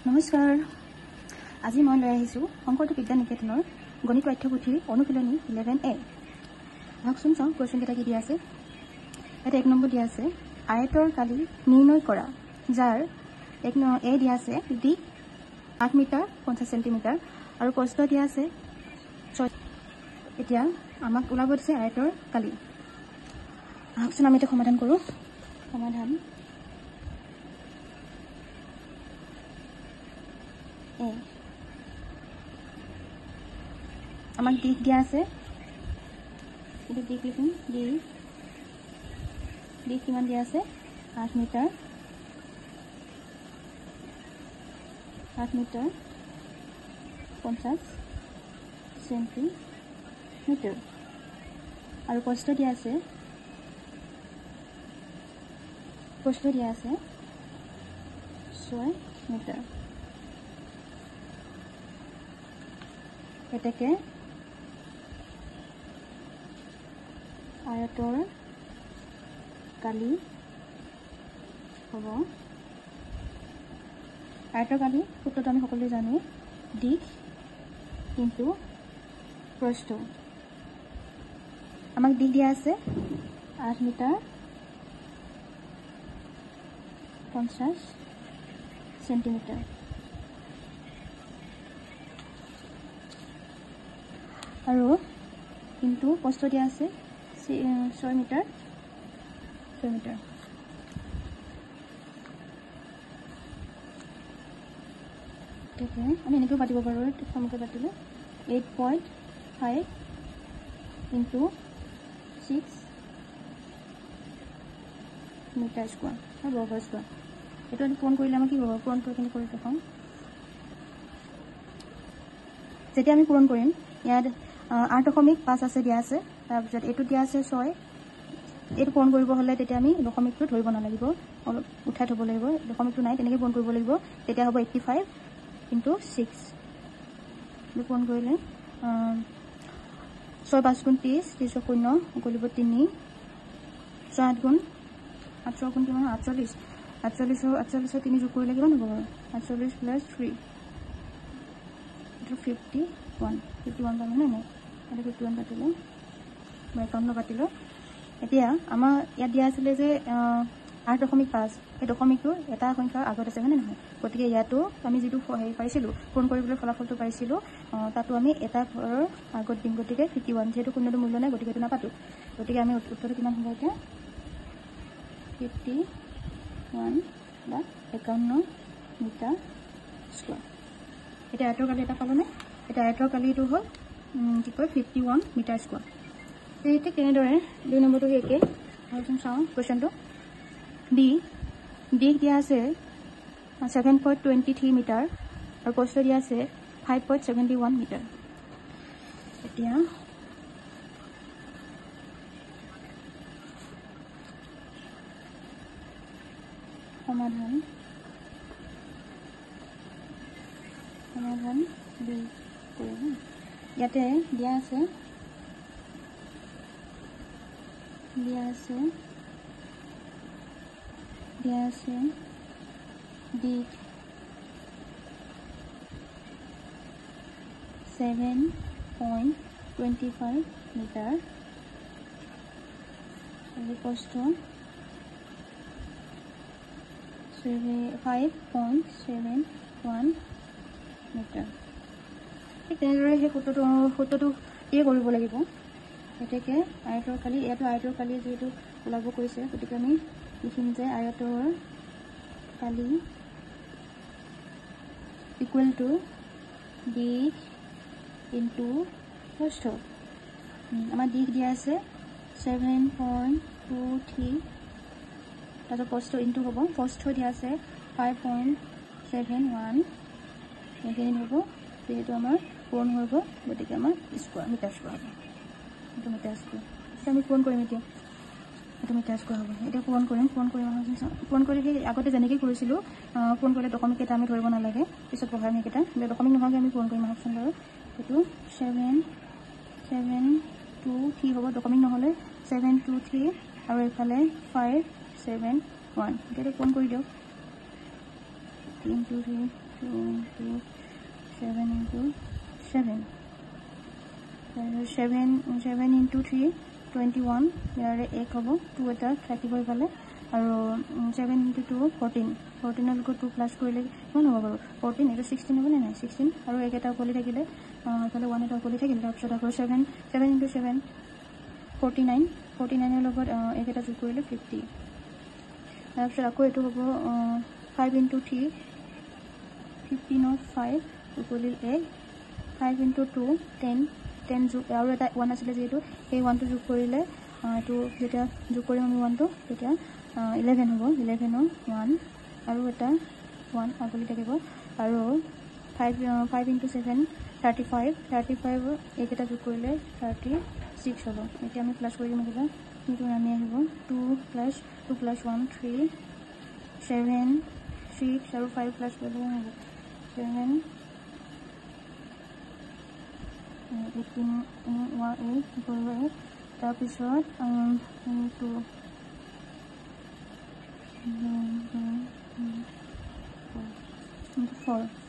নমস্কাৰ আজি মই লৈ আহিছোঁ শংকৰদেৱ বিদ্যা নিকেতনৰ গণিত পাঠ্যপুথিৰ অনুশীলনী 11A ভাগচোন চাওঁ কোৱেশ্যন কেইটা কি দিয়া আছে এটা 1 নম্বৰ দিয়া আছে আয়তৰ কালি নিৰ্ণয় কৰা যাৰ এ দিয়া আছে দিক 8 মিটাৰ 50 সেন্টিমিটাৰ আৰু প্ৰস্থ দিয়া আছে 6 এতিয়া আমাক ওলাব দিছে আয়তৰ কালি ভাগচোন আমি এটা সমাধান কৰোঁ সমাধান আমাক দিক দিয়া আছে এটা দিক লিখিম দিক কিমান দিয়া আছে 8 মিটাৰ 50 সেন্টিমিটাৰ আৰু প্ৰস্থ দিয়া আছে 6 মিটাৰ এতেকে আয়তৰ কালি হ'ব আয়তৰ কালি সূত্ৰটো আমি সকলোৱে জানো দিক কিন্তু প্ৰস্থ আমাক দিক দিয়া আছে 8 মিটাৰ 50 সেন্টিমিটাৰ আৰু কিন্তু প্ৰস্থ দিয়া আছে 6 মিটাৰ ঠিক আমি এনেকৈ পাতিব পাৰোঁ সমকৈ পাতিলে 8.5 ইনটু 6 মিটাৰ স্কোৱাৰ বৰ্গ স্কোৱাৰ এইটো আমি পূৰণ কৰিলে আমাৰ কি হ'ব পূৰণ কৰি দেখাওঁ যেতিয়া আমি পূৰণ কৰিম ইয়াত 8.5 আছে দিয়া আছে তাৰপিছত এইটো দিয়া আছে 6 এইটো পূৰণ কৰিব হ'লে তেতিয়া আমি দশমিকটো ধৰিব নালাগিব অলপ উঠাই থ'ব লাগিব দশমিকটো নাই তেনেকৈ পূৰণ কৰিব লাগিব তেতিয়া হ'ব 85 ইনটু 6 এইটো পূৰণ কৰিলে 6 5 গুণ 30 30 শূন্য কৰিব 3 6 8 গুণ 8 গুণ কিমান 48 48 3 যোগ কৰিলে কিমান হ'ব 48 প্লাছ 3 এইটো 51 তাৰমানে নাই এটা 51 পাতিলোঁ বা 51 পাতিলোঁ এতিয়া আমাৰ ইয়াত দিয়া আছিলে যে 8.5 এই দশমিকটো এটা সংখ্যাৰ আগত আছে হয়নে নহয় গতিকে ইয়াতো আমি যিটো হেৰি পাইছিলোঁ পূৰণ কৰিবলৈ ফলাফলটো পাইছিলোঁ তাতো আমি এটা ঘৰৰ আগত দিম গতিকে 51 যিহেতু শূন্যটো মূল্য নাই গতিকে এইটো নাপাতো গতিকে আমি উত্তৰটো কিমান হ'ব এতিয়া 51 বা 51 মিটাৰ স্কোৱাৰ এতিয়া আয়তৰ কালি এটা পালোনে এতিয়া আয়তৰ কালিটো হ'ল কি কয় 51 মিটাৰ স্কোৱাৰ ঠিক তেনেদৰে 2 নম্বৰটো একে ভাবচোন চাওঁ কুৱেশ্যনটো দিক দিয়া আছে 7.23 মিটাৰ আৰু প্ৰস্থ দিয়া আছে 5.71 মিটাৰ এতিয়া সমাধান কৰিম ইয়াতে দিয়া আছে দিক 7.25 মিটাৰ আৰু প্ৰস্থ 5.71 মিটাৰ ঠিক তেনেদৰে সেই সূত্ৰটো কৰিব লাগিব গতিকে আয়তৰ কালি ইয়াতো আয়তৰ কালি যিহেতু ওলাব কৈছে গতিকে আমি লিখিম যে আয়তৰ কালি ইকুৱেল টু দিক ইনটু প্ৰস্থ আমাৰ দিক দিয়া আছে 7.23 তাৰপিছত প্ৰস্থ ইনটু হ'ব প্ৰস্থ দিয়া আছে 5.71 এইখিনি হ'ব যিহেতু আমাৰ পূৰণ হ'ব গতিকে আমাৰ স্কোৱাৰ মিটাৰ স্কোৱাৰ হ'ব এইটো মিটাৰ স্কোৱাৰ এতিয়া আমি পূৰণ কৰিম এতিয়া এইটো মিটাৰ স্কোৱাৰ হ'ব এতিয়া পূৰণ কৰিম পূৰণ কৰি সেই আগতে যেনেকৈ কৰিছিলোঁ পূৰণ কৰিলে দশমিক কেইটা আমি ধৰিব নালাগে পিছত পঢ়াম সেইকেইটা দশমিক নোহোৱাকৈ আমি পূৰণ কৰিম আহকচোন বাৰু এইটো 7.23 হ'ব দশমিক নহ'লে 7.23 আৰু এইফালে 5.71 এতিয়াতো পূৰণ কৰি দিয়ক 3 2 3 into 7 into 7 7 into 3 21 ইয়াৰে 1 হ'ব 2 এটা থাকিবই পালে আৰু 7 into 2 14 14 লগত 2 প্লাস কৰিলে কিমান হ'ব বাৰু 14 এটা 16 হ'ব নে নাই 16 আৰু এক এটা ওপৰলৈ থাকিলে তাহলে 1 এটা ওপৰলৈ থাকিলে তাৰপিছত আকৌ 7 into 7 49 49 এৰ লগত এক এটা যোগ কৰিলে 50 তাৰপিছত আকৌ এটো হ'ব 5 into 3 15 of 5 equal 8 5 into 2 10 যোগ আৰু এটা 1 আছিল যেটো এই 1 টো যোগ কৰিলে এটো যেটা যোগ কৰিম আমি 1 টো তেতিয়া 11 হ'ব 11 ৰ 1 আৰু এটা 1 আগলি থাকিব আৰু 5 into 7 35 এক এটা যোগ কৰিলে 36 হ'ব এতিয়া আমি প্লাস কৰি দিম কিবা কিন্তু আমি আহিব 2 plus 1 3 7 6 আৰু 5 প্লাস কৰিলে হ'ব 7 18 8 তাৰপিছত 2 4